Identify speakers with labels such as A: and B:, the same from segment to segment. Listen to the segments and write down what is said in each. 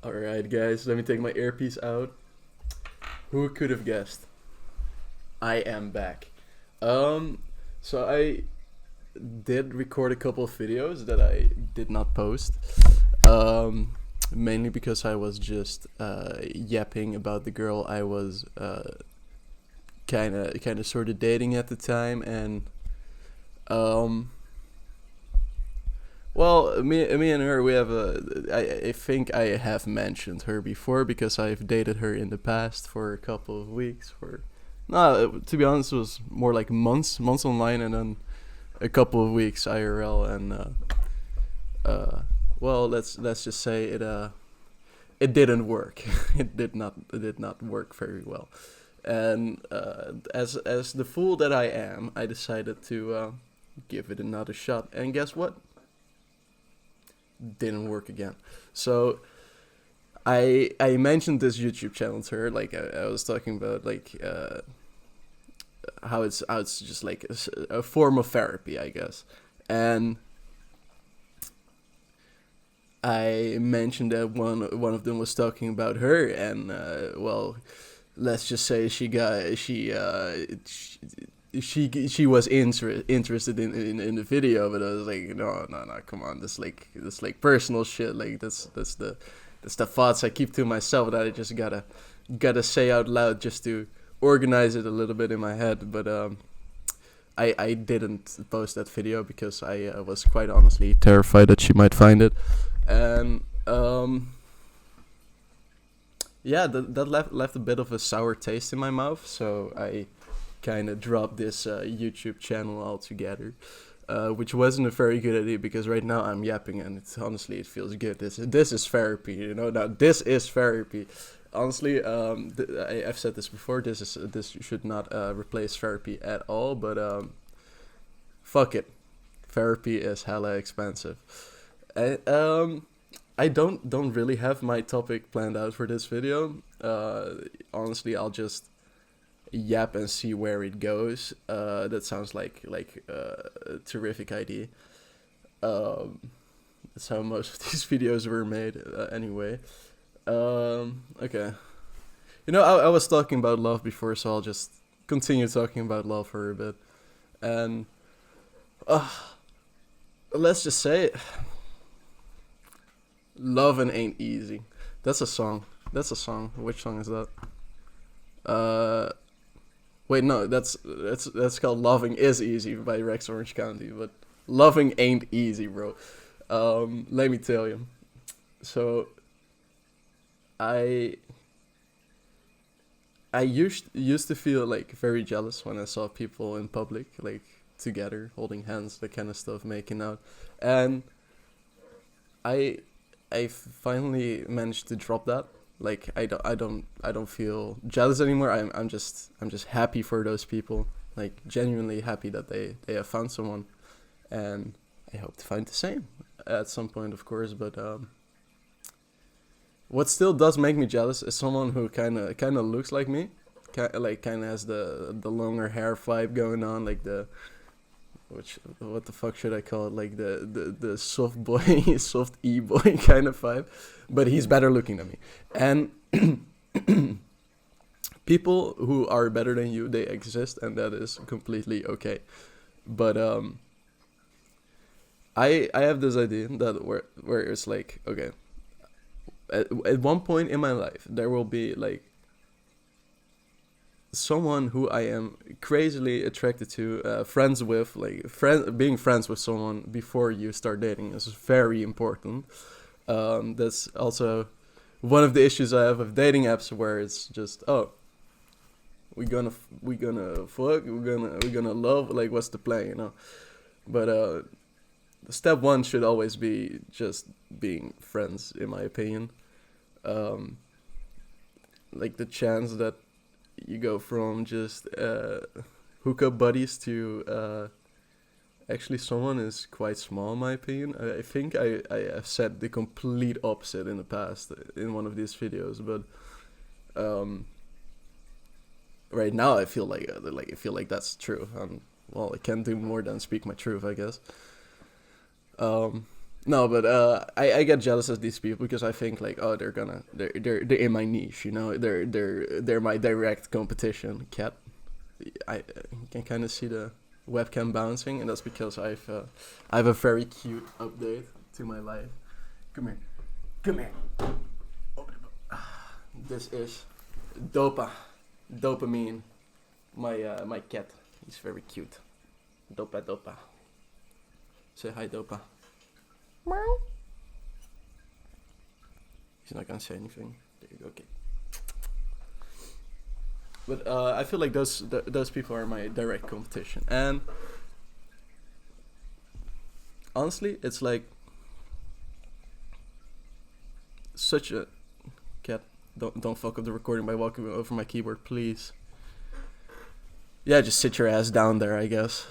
A: Alright, guys, let me take my earpiece out. Who could have guessed? I am back. Um, so I did record a couple of videos that I did not post. Mainly because I was just yapping about the girl I was kind of sort of dating at the time, and um, well, me and her, we have a. I think I have mentioned her before because I've dated her in the past for a couple of weeks. For no, to be honest, it was more like months online, and then a couple of weeks IRL, and well, let's just say it didn't work. It did not work very well, and as the fool that I am, I decided to give it another shot, and guess what? Didn't work again. So I mentioned this YouTube channel to her. Like I was talking about like how it's just like a form of therapy, I guess. And I mentioned that one of them was talking about her, and well, let's just say she was interested in the video, but I was like, no, come on, this like personal shit, like that's the thoughts I keep to myself that I just gotta say out loud just to organize it a little bit in my head. But I didn't post that video because I was quite honestly terrified that she might find it, and yeah, that left a bit of a sour taste in my mouth, so I kind of dropped this YouTube channel altogether, which wasn't a very good idea because right now I'm yapping and it feels good. This is therapy, you know. Now this is therapy. Honestly, I've said this before. This should not replace therapy at all. But fuck it, therapy is hella expensive. I don't really have my topic planned out for this video. Honestly, I'll just yap and see where it goes. That sounds like a terrific idea. Um, that's how most of these videos were made, anyway. Okay. I was talking about love before, so I'll just continue talking about love for a bit. And uh, let's just say it. Loving ain't easy. That's a song. That's a song. Which song is that? Uh, Wait, no, that's called "Loving Is Easy" by Rex Orange County, but loving ain't easy, bro. Let me tell you. So I I used to feel like very jealous when I saw people in public, like together, holding hands, that kind of stuff, making out, and I I finally managed to drop that. Like I don't feel jealous anymore. I'm just happy for those people. Like genuinely happy that they have found someone, and I hope to find the same at some point, of course. But what still does make me jealous is someone who kind of looks like me, kind of has the longer hair vibe going on, like the which what the fuck should I call it? Like the soft boy, soft e boy kind of vibe, but he's better looking than me. And people who are better than you, they exist, and that is completely okay. But I have this idea that where it's like, okay, at one point in my life there will be like someone who I am crazily attracted to, friends with, like being friends with someone before you start dating is very important. That's also one of the issues I have with dating apps, where it's just, oh, we gonna fuck, we're gonna love, like what's the plan? But step one should always be just being friends, in my opinion. Um, like the chance that you go from just hookup buddies to actually someone is quite small, in my opinion. I think I have said the complete opposite in the past in one of these videos, but um, right now I feel like that's true. Well, I can't do more than speak my truth, I guess. Um, No, but I get jealous of these people because I think like, oh, they're in my niche, you know, they're my direct competition. Cat, I can kind of see the webcam bouncing, and that's because I have a very cute update to my life. Come here, come here. Open it up. This is dopamine. My cat. He's very cute. Dopa. Say hi, Dopa. Meow. He's not gonna say anything. There you go. Okay. But I feel like those people are my direct competition, and honestly, it's like such a cat. Don't fuck up the recording by walking over my keyboard, please. Yeah, just sit your ass down there, I guess.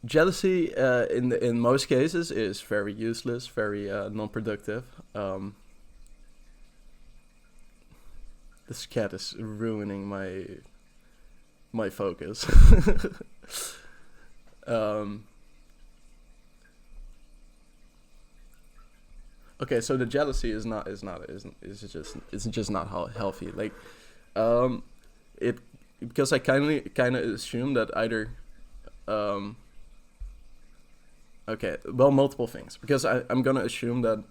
A: Jealousy, in most cases, is very useless, very non-productive. This cat is ruining my focus. Okay, so the jealousy is just not healthy. Like, it because I kind of assume that either, okay, well, multiple things, because I'm gonna assume that,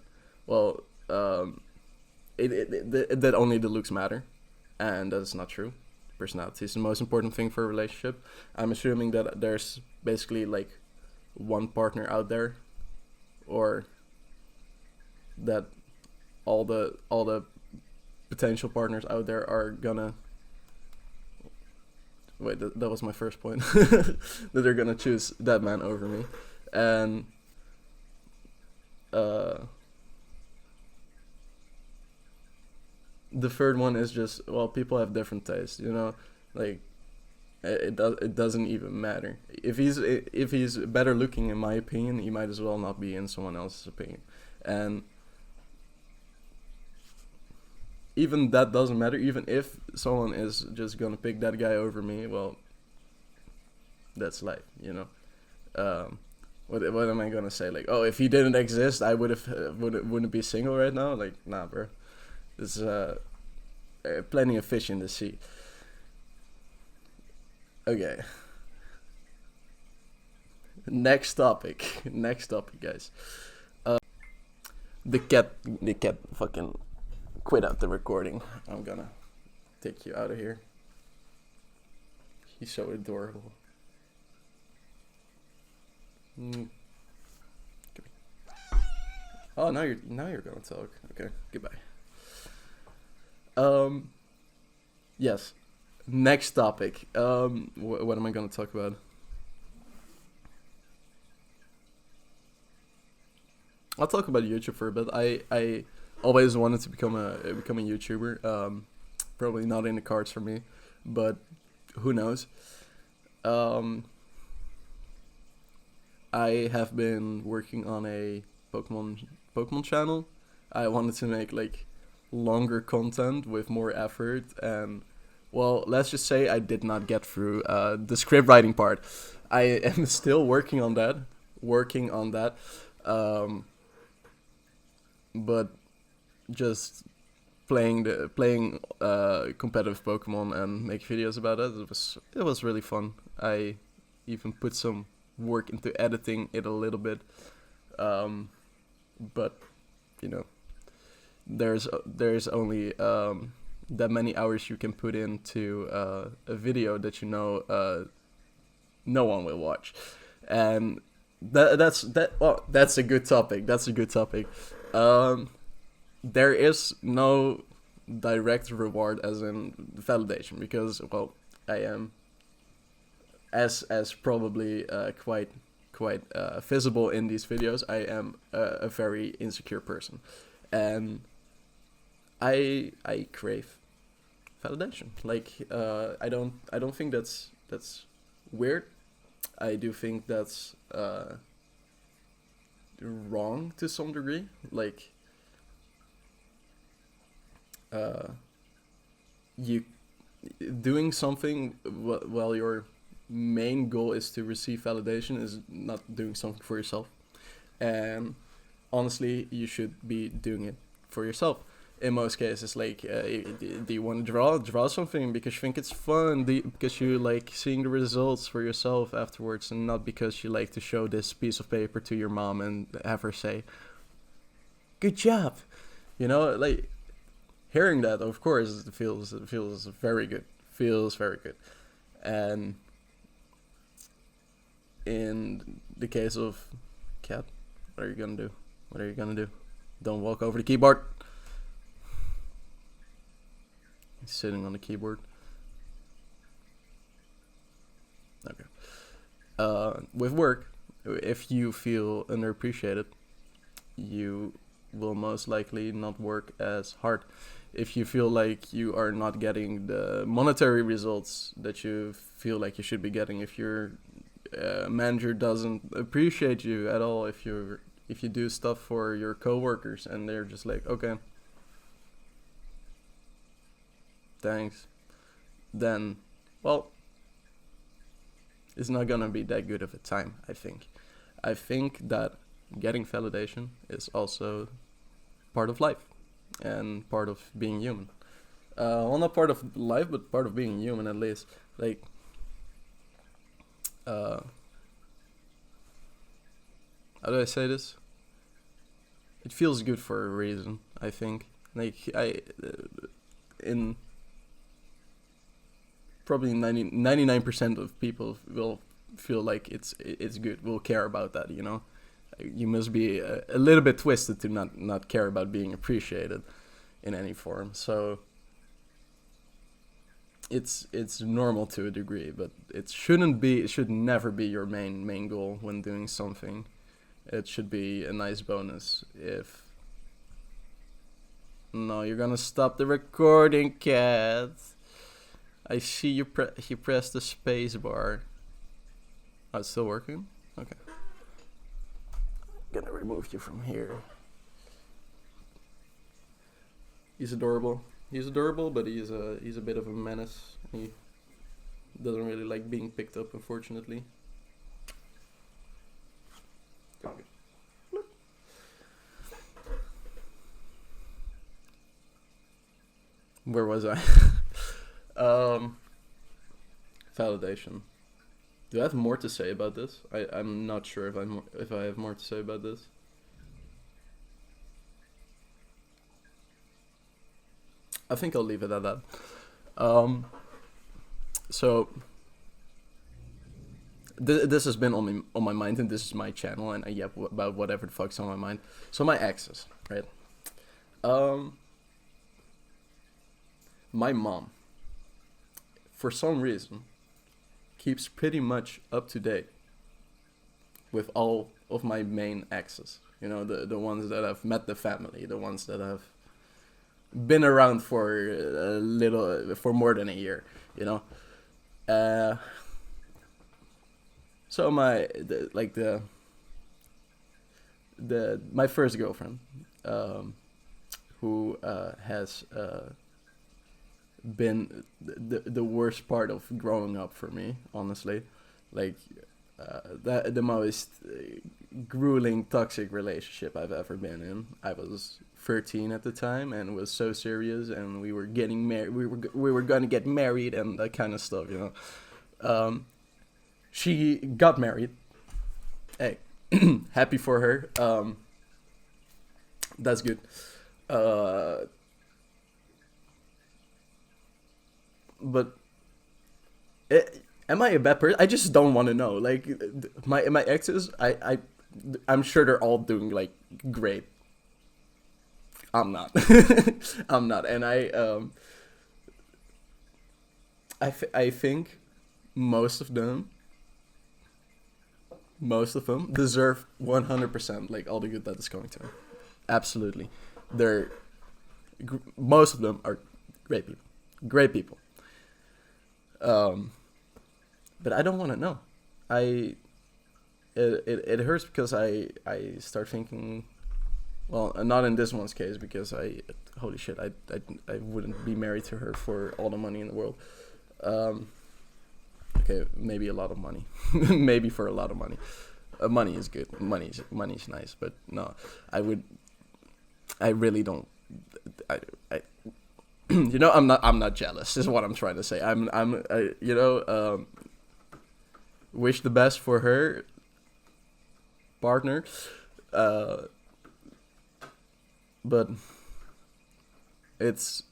A: well, that only the looks matter, and that is not true. Personality is the most important thing for a relationship. I'm assuming that there's basically like one partner out there, or that all the potential partners out there are gonna wait. That was my first point. That they're gonna choose that man over me, and the third one is just, well, people have different tastes, you know, like it doesn't even matter if he's better looking, in my opinion. He might as well not be in someone else's opinion, and even that doesn't matter. Even if someone is just gonna pick that guy over me, well, that's life, you know. What am I gonna say? Like, oh, if he didn't exist, I wouldn't be single right now. Like, nah, bro. There's plenty of fish in the sea. Okay. Next topic, guys. The cat fucking quit out the recording. I'm gonna take you out of here. He's so adorable. Oh, now you're gonna talk. Okay, goodbye. Yes. Next topic. What am I gonna talk about? I'll talk about YouTube for a bit. I always wanted to become a YouTuber. Probably not in the cards for me, but who knows? I have been working on a Pokemon channel. I wanted to make like longer content with more effort, and well, let's just say I did not get through the script writing part. I am still working on that. But just playing competitive Pokemon and make videos about it. It was really fun. I even put some work into editing it a little bit, but you know, there's only that many hours you can put into a video that you know no one will watch, and that's a good topic. There is no direct reward as in validation, because, well, I am as probably quite visible in these videos. I am a very insecure person, and I crave validation. Like, I don't think that's weird. I do think that's wrong to some degree. Like, you doing something while you're main goal is to receive validation is not doing something for yourself. And honestly, you should be doing it for yourself. In most cases, like, do you want to draw something because you think it's fun, because you like seeing the results for yourself afterwards, and not because you like to show this piece of paper to your mom and have her say, "Good job," like hearing that. Of course, it feels very good, and in the case of cat, what are you gonna do? Don't walk over the keyboard. He's sitting on the keyboard. Okay. With work, if you feel underappreciated, you will most likely not work as hard. If you feel like you are not getting the monetary results that you feel like you should be getting, if your manager doesn't appreciate you at all, if you do stuff for your coworkers and they're just like, okay, thanks, then, well, it's not gonna be that good of a time. I think that getting validation is also part of life and part of being human. Well, not part of life, but part of being human, at least. Like, how do I say this? It feels good for a reason, I think. Like, in probably 99% of people will feel like it's good, will care about that, You must be a little bit twisted to not care about being appreciated in any form. So it's normal to a degree, but it should never be your main goal when doing something. It should be a nice bonus if... No, you're gonna stop the recording, cat. I see you pressed the space bar. Oh, it's still working? Okay. Gonna remove you from here. He's adorable, but he's a bit of a menace. He doesn't really like being picked up, unfortunately. Where was I? Validation. Do I have more to say about this? I'm not sure if I have more to say about this. I think I'll leave it at that. So this has been on my mind, and this is my channel, and I yap about whatever the fuck's on my mind. So my exes, right? My mom, for some reason, keeps pretty much up to date with all of my main exes. The ones that have met the family, the ones that have been around for more than a year. So my first girlfriend, who has been the worst part of growing up for me, honestly. Like, the most grueling, toxic relationship I've ever been in. I was 13 at the time, and it was so serious, and we were getting married. We were gonna get married and that kind of stuff, She got married. Hey, happy for her. That's good. But am I a bad person? I just don't want to know. Like, my exes, I'm sure they're all doing like great. I'm not. I'm not, and I think most of them deserve 100% like all the good that is coming to them. Absolutely, most of them are great people. But I don't want to know. It hurts because I start thinking, well, not in this one's case, because holy shit, I wouldn't be married to her for all the money in the world. Okay, okay, maybe a lot of money, maybe for a lot of money. Money is good. Money's nice, but no, I would. I really don't. I I'm not jealous. Is what I'm trying to say. Wish the best for her partner, uh, but it's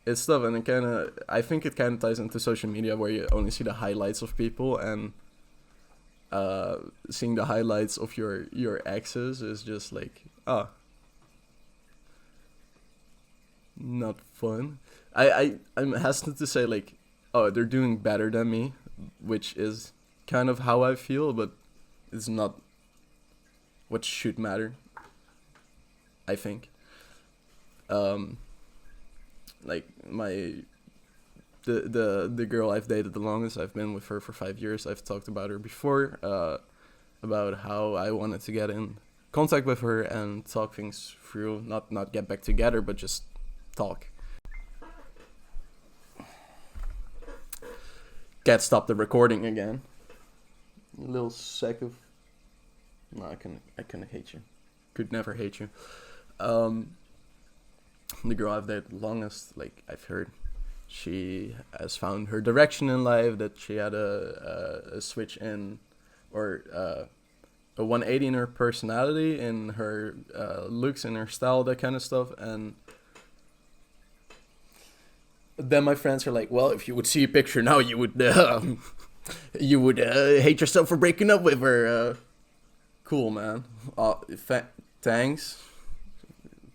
A: it's tough, and I think it kind of ties into social media where you only see the highlights of people, and seeing the highlights of your exes is just like, not fun. I'm hesitant to say like, oh, they're doing better than me, which is kind of how I feel, but it's not what should matter, I think. Um, like the girl I've dated the longest, I've been with her for 5 years. I've talked about her before, about how I wanted to get in contact with her and talk things through, not get back together, but just talk. Can't stop the recording again. A little sack of. No, I can hate you. Could never hate you. The girl I've dated longest, like I've heard, she has found her direction in life. That she had a switch in, or a 180 in her personality, in her looks, in her style, that kind of stuff. And then my friends are like, "Well, if you would see a picture now, you would hate yourself for breaking up with her." Cool, man. Thanks.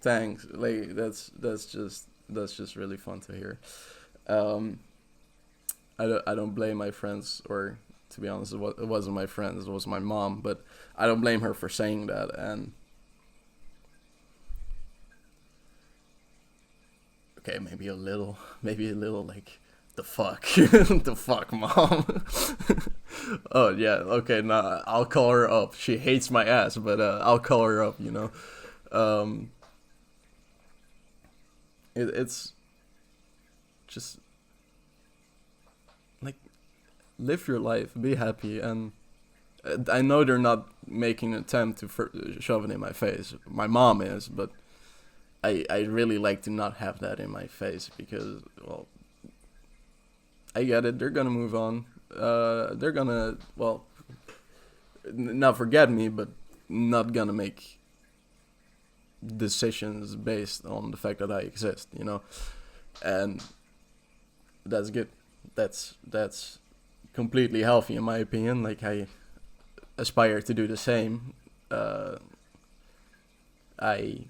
A: Thanks. Like that's just really fun to hear. I don't blame my friends, or to be honest, it wasn't my friends, it was my mom, but I don't blame her for saying that. And okay, maybe a little like, the fuck, the fuck, mom. Oh yeah, okay, nah, I'll call her up. She hates my ass, but I'll call her up. Um, it's just like, live your life, be happy, and I know they're not making an attempt to shove it in my face. My mom is, but I really like to not have that in my face, because, well, I get it. They're gonna move on. They're gonna, well, not forget me, but not gonna make decisions based on the fact that I exist, and that's good. That's completely healthy in my opinion. Like, I aspire to do the same. I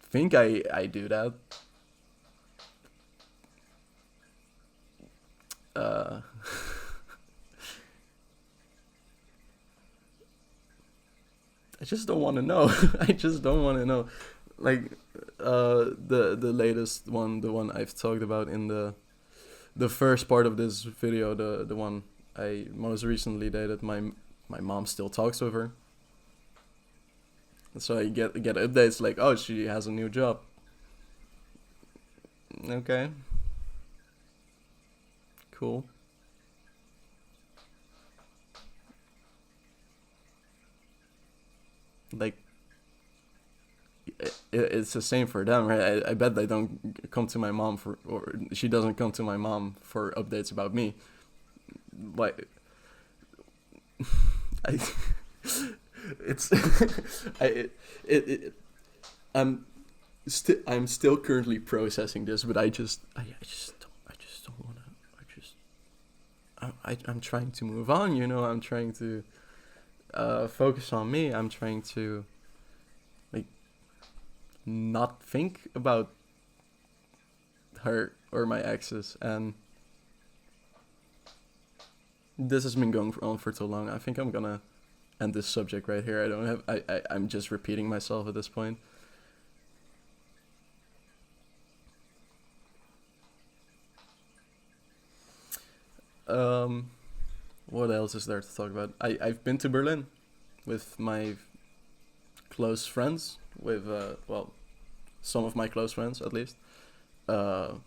A: think I do that. I just don't want to know. I just don't want to know. Like, the latest one, the one I've talked about in the first part of this video, the one I most recently dated. My mom still talks with her, so I get updates like, oh, she has a new job. Okay, cool. Like, it's the same for them, right? I bet they don't come to my mom or she doesn't come to my mom for updates about me. Like, I, it's, I'm I'm still currently processing this, but I just don't wanna. I'm trying to move on. I'm trying to focus on me. I'm trying to, like, not think about her or my exes, and this has been going on for too long. I think I'm gonna end this subject right here. I'm just repeating myself at this point. What else is there to talk about? I've been to Berlin with my close friends, with well, some of my close friends at least, and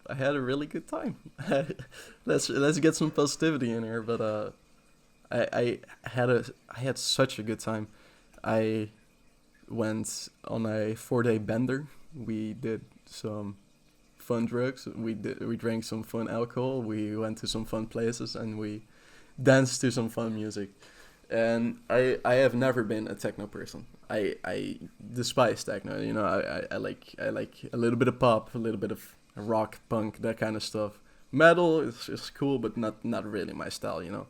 A: I had a really good time. Let's get some positivity in here. But I had such a good time. I went on a 4 day bender. We did some fun drugs. We drank some fun alcohol. We went to some fun places, and we danced to some fun music. And I have never been a techno person. I despise techno. You know, I like a little bit of pop, a little bit of rock, punk, that kind of stuff. Metal is cool, but not really my style. You know.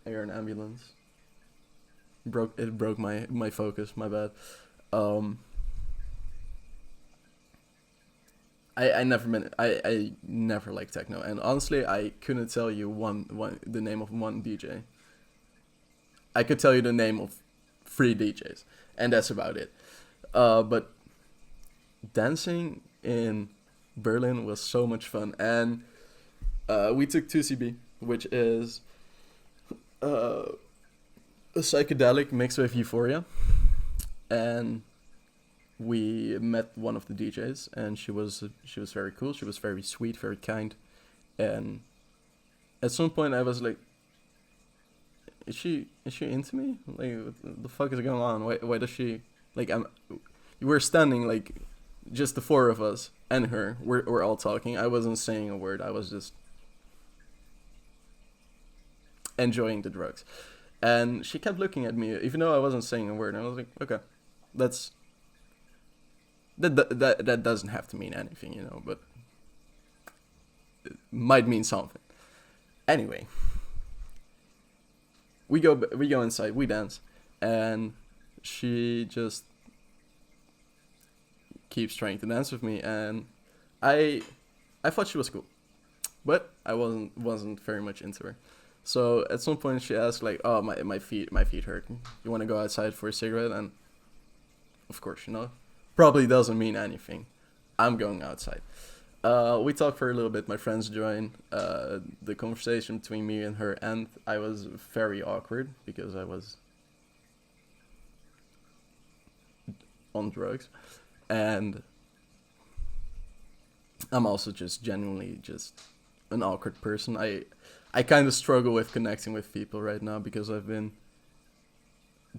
A: I hear an ambulance. Broke my focus. My bad. Um, I never liked techno, and honestly I couldn't tell you one the name of one DJ. I could tell you the name of three DJs, and that's about it. But dancing in Berlin was so much fun, and we took 2CB, which is uh, a psychedelic mixed with euphoria, and we met one of the DJs, and she was very cool. She was very sweet, very kind, and at some point I was like, is she into me? Like, what the fuck is going on? Why does she like? We're standing like just the four of us and her. We're all talking. I wasn't saying a word. I was just enjoying the drugs, and she kept looking at me even though I wasn't saying a word. And I was like, okay, that's that doesn't have to mean anything, you know, but it might mean something. Anyway, we go inside, we dance, and she just keeps trying to dance with me, and I I thought she was cool, but I wasn't very much into her. So at some point she asked like, "Oh, my feet hurt. You want to go outside for a cigarette?" And of course, you know, probably doesn't mean anything. I'm going outside. We talked for a little bit. My friends joined the conversation between me and her, and I was very awkward because I was on drugs, and I'm also just genuinely just an awkward person. I kind of struggle with connecting with people right now because I've been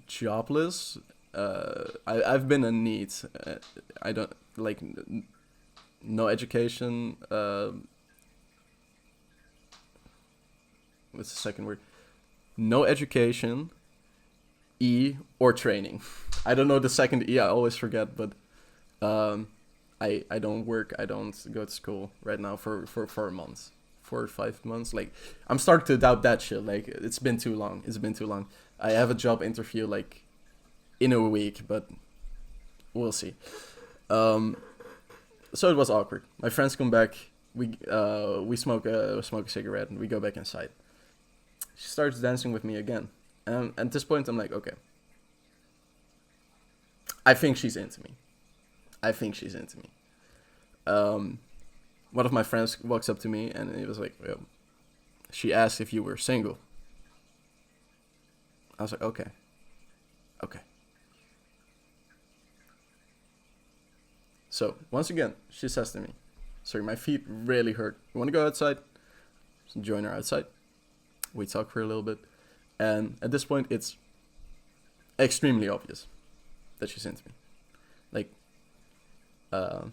A: jobless. I've been in need. I don't like no education. What's the second word? No education, or training. I don't know the second E. I always forget, but I don't work. I don't go to school right now for 4 months. 4 or 5 months. Like, I'm starting to doubt that shit. Like, it's been too long. It's been too long. I have a job interview like in a week, but we'll see. Um, so it was awkward. My friends come back. We smoke a cigarette, and we go back inside. She starts dancing with me again, and at this point I'm like, okay, I think she's into me. I think she's into me. Um, One of my friends walks up to me, and he was like, "Yo," she asked if you were single. I was like, okay, okay. So once again, she says to me, "Sorry, my feet really hurt. You want to go outside?" So join her outside. We talk for a little bit, and at this point, it's extremely obvious that she's into me. Like, uh,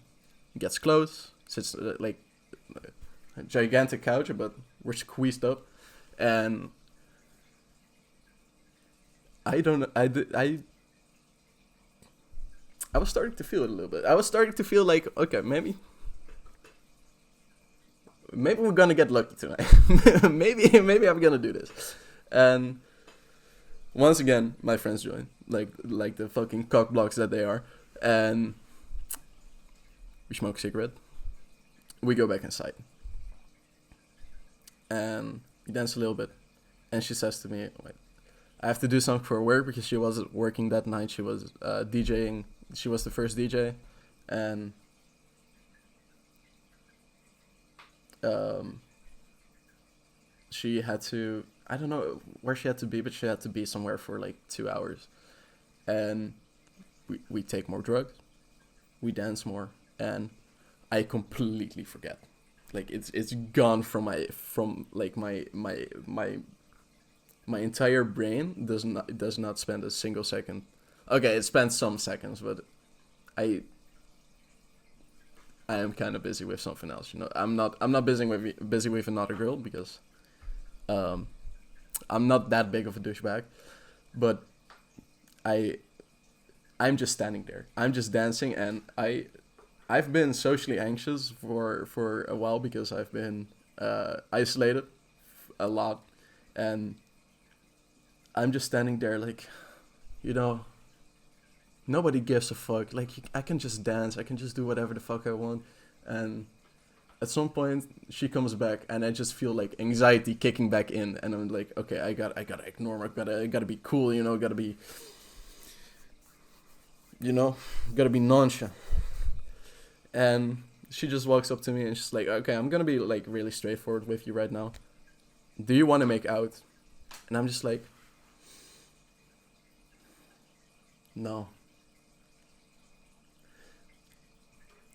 A: gets close, sits like a gigantic couch, but we're squeezed up, and I don't know. I was starting to feel it a little bit. I was starting to feel like, okay, maybe we're gonna get lucky tonight. maybe I'm gonna do this. And once again, my friends join, like the fucking cock blocks that they are, and we smoke a cigarette. We go back inside, and we dance a little bit, and she says to me, like, I have to do something for work because she wasn't working that night. She was DJing. She was the first DJ, and um, she had to. I don't know where she had to be, but she had to be somewhere for like 2 hours, and we take more drugs. we dance more, and I completely forget. Like it's gone from my entire brain does not spend a single second. Okay, it spends some seconds, but I I am kind of busy with something else. I'm not busy with another girl because um I'm not that big of a douchebag, but I I'm just standing there. I'm just dancing, and I've been socially anxious for a while because I've been isolated a lot, and I'm just standing there like, you know, nobody gives a fuck. Like I can just dance. I can just do whatever the fuck I want, and at some point she comes back, and I just feel like anxiety kicking back in, and I'm like, okay, I gotta ignore her. I gotta be cool. Gotta be nonchalant. And she just walks up to me and she's like, okay, I'm gonna be like really straightforward with you right now. Do you want to make out? And I'm just like, no.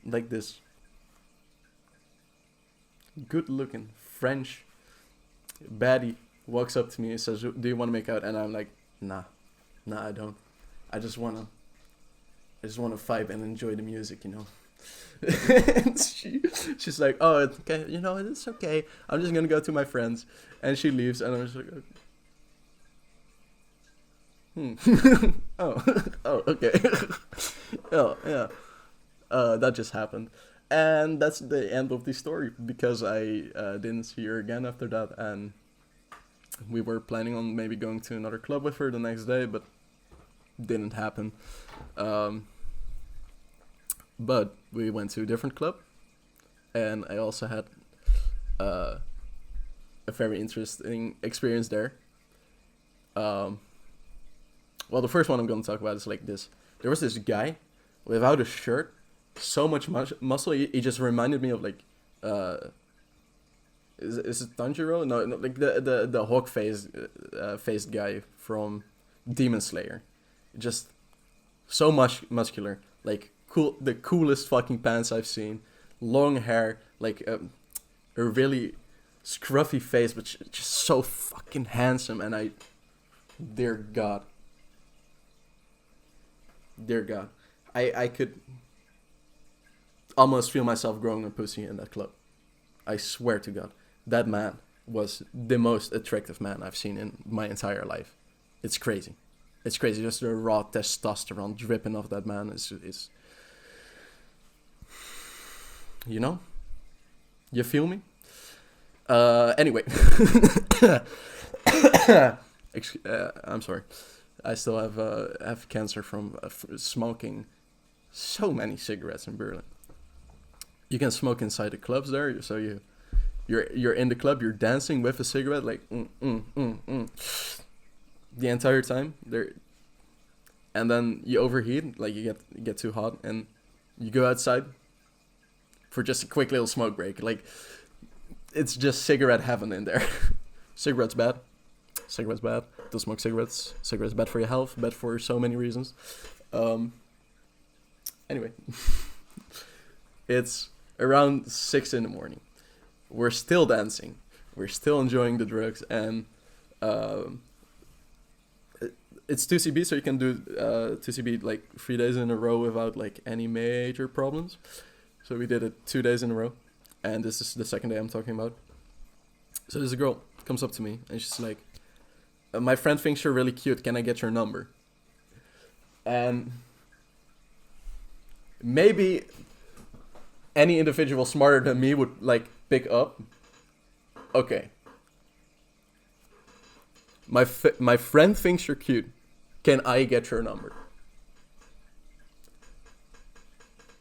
A: Like this good looking French baddie walks up to me and says, do you want to make out? And I'm like, nah, I don't. I just wanna vibe and enjoy the music. And she's like, oh, it's okay, it's okay. I'm just gonna go to my friends, and she leaves, and I'm just like, oh, oh, okay, oh yeah, that just happened, and that's the end of the story because I didn't see her again after that, and we were planning on maybe going to another club with her the next day, but didn't happen. But we went to a different club, and I also had a very interesting experience there. Um, well, the first one I'm going to talk about is like this. There was this guy without a shirt, so much muscle. He just reminded me of like, is it Tanjiro? No, like the hawk faced guy from Demon Slayer. Just so much muscular, like cool, the coolest fucking pants I've seen. Long hair, like a really scruffy face, but just so fucking handsome. And dear God, I could almost feel myself growing a pussy in that club. I swear to God, that man was the most attractive man I've seen in my entire life. It's crazy. It's crazy. Just the raw testosterone dripping off that man is you feel me? Anyway, I'm sorry. I still have cancer from smoking so many cigarettes in Berlin. You can smoke inside the clubs there, so you're in the club, you're dancing with a cigarette, like the entire time there, and then you overheat, like you get too hot, and you go outside for just a quick little smoke break. Like it's just cigarette heaven in there. Cigarettes bad. Don't smoke cigarettes. Cigarettes bad for your health, bad for so many reasons. Anyway, it's around 6 a.m. We're still dancing. We're still enjoying the drugs, and it's 2CB, so you can do 2CB like 3 days in a row without like any major problems. So we did it 2 days in a row, and this is the second day I'm talking about. So there's a girl comes up to me, and she's like, my friend thinks you're really cute, can I get your number? And maybe any individual smarter than me would like pick up, okay, my friend thinks you're cute, can I get your number?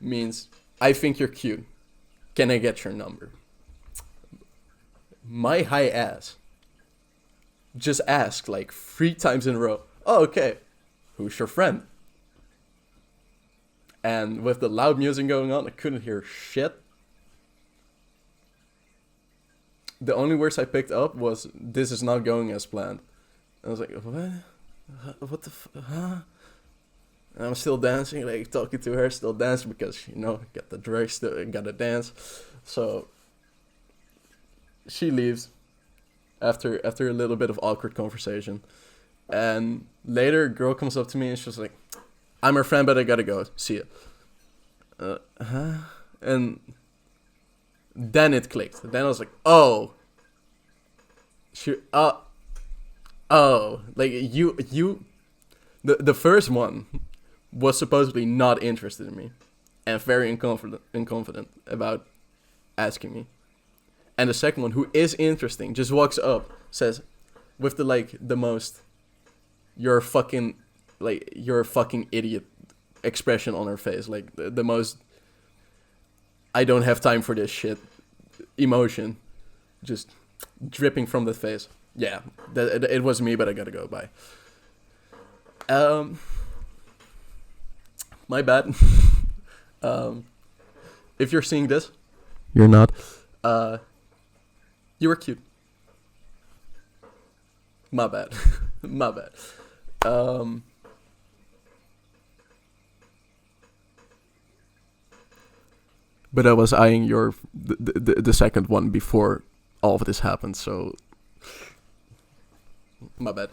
A: Means, I think you're cute, can I get your number? My high ass just asked like 3 times in a row, oh, okay, who's your friend? And with the loud music going on, I couldn't hear shit. The only words I picked up was, this is not going as planned. I was like, what? What the huh? And I'm still dancing, like talking to her, still dancing because got the drugs, still gotta dance. So she leaves after a little bit of awkward conversation, and later a girl comes up to me and she's like, "I'm her friend, but I gotta go. See ya." Huh? And then it clicked. Then I was like, "Oh, she, oh, like you." The first one was supposedly not interested in me, and very confident about asking me. And the second one, who is interesting, just walks up, says, with the most, you're a fucking idiot expression on her face, like the most, I don't have time for this shit emotion, just dripping from the face. Yeah, it was me, but I gotta go. Bye. My bad. um, if you're seeing this, you're not. You were cute. My bad. My bad. But I was eyeing the second one before all of this happened, so my bad.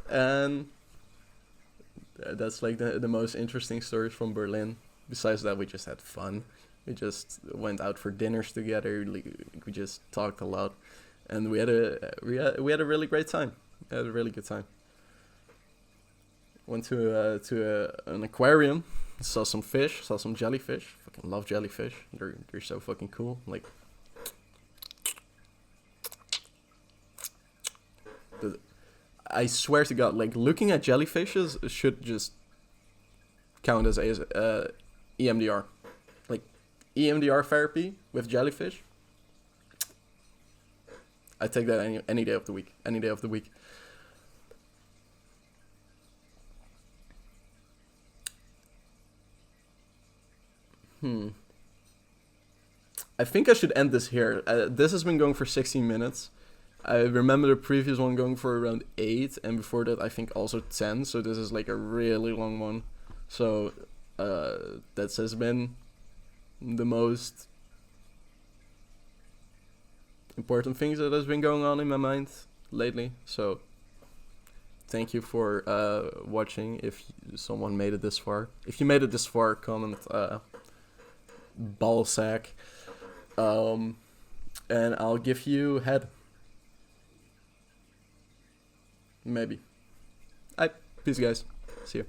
A: And that's like the most interesting stories from Berlin. Besides that, we just had fun. We just went out for dinners together. We just talked a lot, and we had a really great time. We had a really good time. Went to an aquarium, saw some fish, saw some jellyfish. Fucking love jellyfish. They're so fucking cool. Like, I swear to God, like looking at jellyfishes should just count as EMDR. Like EMDR therapy with jellyfish. I take that any day of the week. Any day of the week. I think I should end this here. This has been going for 16 minutes. I remember the previous one going for around 8, and before that I think also 10, so this is like a really long one. So that has been the most important things that has been going on in my mind lately. So thank you for watching. If someone made it this far, if you made it this far, comment ballsack, and I'll give you head. Maybe. Peace, guys. See you.